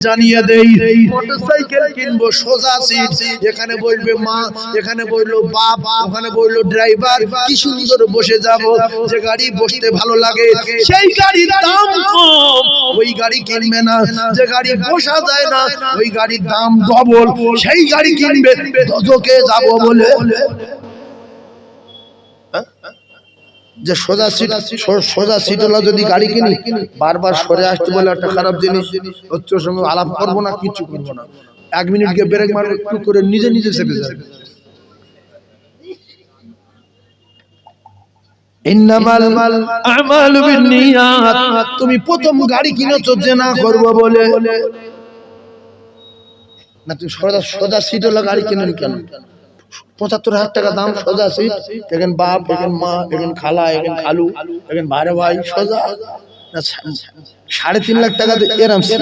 জানিয়ে দেই মোটরসাইকেল কিনবো সোজা সিট, এখানে বসবে মা, এখানে বসলো বাপ, ওখানে বসলো ড্রাইভার, কি সুন্দর বসে যাব। যে গাড়ি বসতে ভালো লাগে সেই গাড়ির দাম কম, ওই গাড়ি কিনবে না। যে গাড়ি বসা যায় না ওই গাড়ির দাম ডবল, সেই গাড়ি কিনবে দোজখে যাব বলে। যে সোজা সিট হলো যদি গাড়ি কিনি, বারবার সরে আসতে বলে একটা খারাপ জিনিস। হচ্ছে সঙ্গে আলাপ করবো না, কিছু করবো না, 1 মিনিট গিয়ে ব্রেক মারবো, একটু করে নিজে নিজে চেপে যাবে। ইন্নামাল আমালু বিন্নিয়াত। তুমি প্রথম গাড়ি কিনেছো জেনা করবো বলে না, তুমি সোজা সিট হলো গাড়ি কিনেন কেন? ৭৫,০০০ টাকা দাম সোজা সিট, এখানে বাপ, এখানে মা, এখানে খালা, এখানে খালু, এখানে ভাইরা ভাই, সোজা ৩.৫ লাখ টাকা এরম সিট,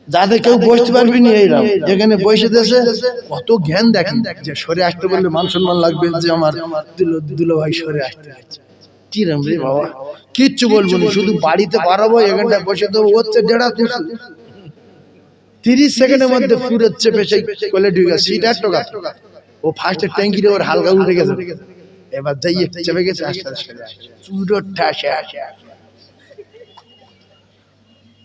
যাতে কেউ বসতে পারবি না। এইরকম এখানে বসে দেশে কত জ্ঞান দেখেন, যে সরে আসতে বললে মান সম্মান লাগবে, যে আমার দুলো ভাই সরে আসতে হচ্ছে, কিরম রে বাবা, কিচ্ছু বলবো না, শুধু বাড়িতে বাড়াবো, এখানটায় বসে দেবো, হচ্ছে 1.৫ 30 সেকেন্ডের মধ্যে পুরো চেপে সেই কোলে ঢুকে সিট আর টোকা। ও ফার্স্টে ট্যাঙ্কিরে ওর হালকা উঠে গেছে, এবার যাই চেপে গেছে, আস্তে আস্তে পুরো ঠাসে আসে।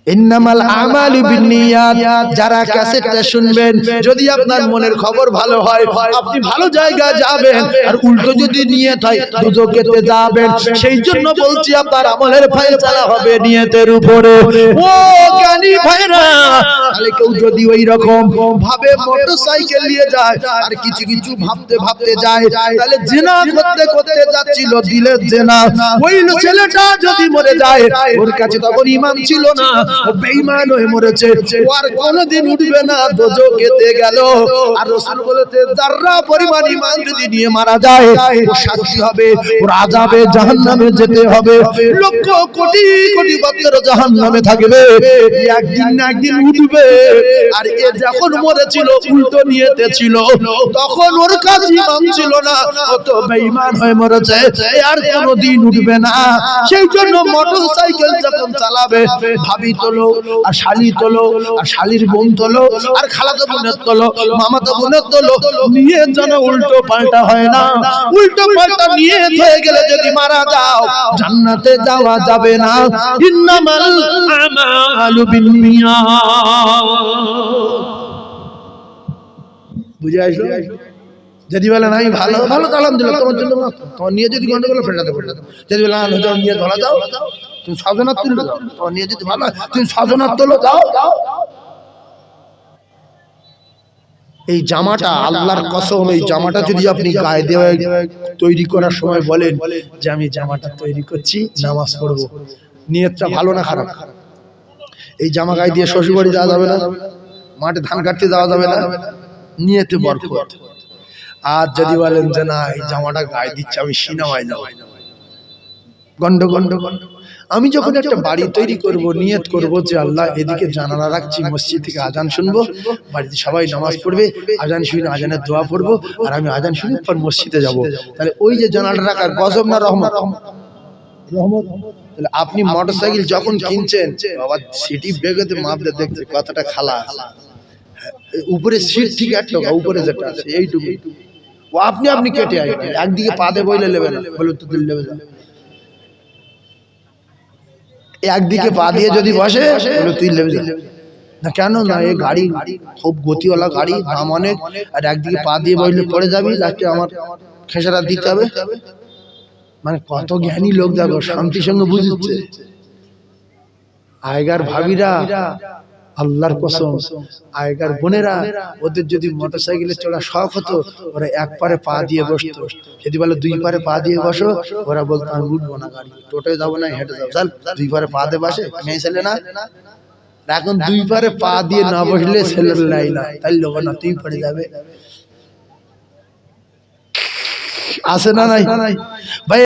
ইন্নামাল আমালু বিন্নিয়াত। যারা ক্যাসেটটা শুনবেন, যদি আপনার মনের খবর ভালো হয় আপনি ভালো জায়গায় যাবেন, আর উল্টো যদি নিয়ত হয় দোজখেতে যাবেন। সেই জন্য বলছি আপনার আমলের ফয়সালা হবে নিয়তের উপরে। ও জ্ঞানী ভাইরা, তাহলে কেউ যদি ওই রকম ভাবে মোটরসাইকেল নিয়ে যায় আর কিছু কিছু ভাবতে ভাবতে যায়, তাহলে জিনা করতে করতে যাচ্ছিল দিলের জিনা, ওই ছেলেটা যদি মরে যায়, ওর কাছে তখন ঈমান ছিল না, ও বেঈমান হয়ে মরেছে, ও আর কোনোদিন উঠবে না, দোজখেতে গেল। আর রাসূল বলেছে যারা পরিমাণ ঈমান যদি নিয়ে মারা যায়, ও শাস্তি হবে, ওর আযাবে জাহান্নামে যেতে হবে, লক্ষ কোটি কোটি বছর জাহান্নামে থাকবে, একদিন না একদিন উঠবে। আর এ যখন মরেছিল উল্টো নিয়েতে ছিল, তখন ওর কাছে ঈমান ছিল না, ও তো বেঈমান হয়ে মরেছে, আর কোনোদিন উঠবে না। সেই জন্য মোটরসাইকেল যখন চালাবে, ভাবি তোলো, আর শালি তোলো, আর শালির বোন তোলো, আর খালাতো বোনের তোলো, মামাতো বোনের তোলো, নিয়ে যেন উল্টো পাল্টা হয় না। উল্টো পাল্টা নিয়ে হয়ে গেলে যদি মারা যাও, জান্নাতে যাওয়া যাবে না। ইন্নামাল আমালু বিন্নিয়াত। বুঝে আসলো? যদি বলেন আমি ভালো ভালো তো আলহামদুলিল্লাহ, তোমার জন্য না, তোমার নিয়ে যদি গন্ডগোল ফেটাতে পারে। যদি বলেন নিয়ে ধরা যাও, তুমি সাজনাত তুলে দাও, তোমার নিয়ে যদি ভালো তুমি সাজনাত তোলো দাও। এই জামাটা আল্লাহর কসম, এই জামাটা যদি আপনি গায়ে দেওয়া তৈরি করার সময় বলেন যে আমি জামাটা তৈরি করছি নামাজ পড়বো, নিয়তটা ভালো না খারাপ? এই জামা গায়ে দিয়ে শ্বশুরবাড়ি যাওয়া যাবে না, মাঠে ধান কাটতে যাওয়া যাবে না, নিয়তে বরকত। আর যদি বলেন যে না এই জামাটা গায়ে দিচ্ছে আমি সিনেমায় যাবো, গন্ডগোল। আমি যখন একটা বাড়ি তৈরি করব, নিয়ত করব যে আল্লাহ এদিকে জানালা রাখছি, মসজিদ থেকে আজান শুনবো, বাড়িতে সবাই নামাজ পড়বে, আজান শুনে আজানের দোয়া পড়বো, আর আমি আজান শুনে পর মসজিদে যাব। তাহলে ওই যে জানালা রাখার গজব না রহমত? রহমত। তাহলে আপনি মোটরসাইকেল যখন কিনছেন, বাবা সিটি বেগতে মাপলে দেখছে কতটা খালা, উপরে সিট ঠিক একটা উপরে যেটা আছে এইটুকু, ও আপনি কেটে আসবেন, একদিকে পা দিয়ে বইলে নেবেন, বলে তো দিল নেবে, একদিকে পা দিয়ে যদি বসে বলে তুই নেবে না। কেন না, এই গাড়ি খুব গতিওয়ালা গাড়ি, দাম অনেক, আর একদিকে পা দিয়ে বসলে পড়ে যাবি, যাকে আমার খেসারা দিতে হবে। মানে কত জ্ঞানী লোক দেখো, শান্তির সঙ্গে বুঝছে। আগেকার ভাবিরা, আল্লাহর কসম, আগেকার বোনেরা, ওদের যদি মোটরসাইকেলে চড়া শখ হতো, ওরা এক পারে পা দিয়ে বসতো। যদি বলে 2 পারে পা দিয়ে বসো, ওরা বলতো আমি উঠবো না, গাড়ি টোটোয় যাবো না, হেঁটে যাবো, চল 2 পারে পা দিয়ে বসে, মেয়ে ছেলে না। এখন 2 পারে পা দিয়ে না বসলে ছেলের লাই না, তাই লোক না, তুই পড়ে যাবে। আসে না নাই ভাই?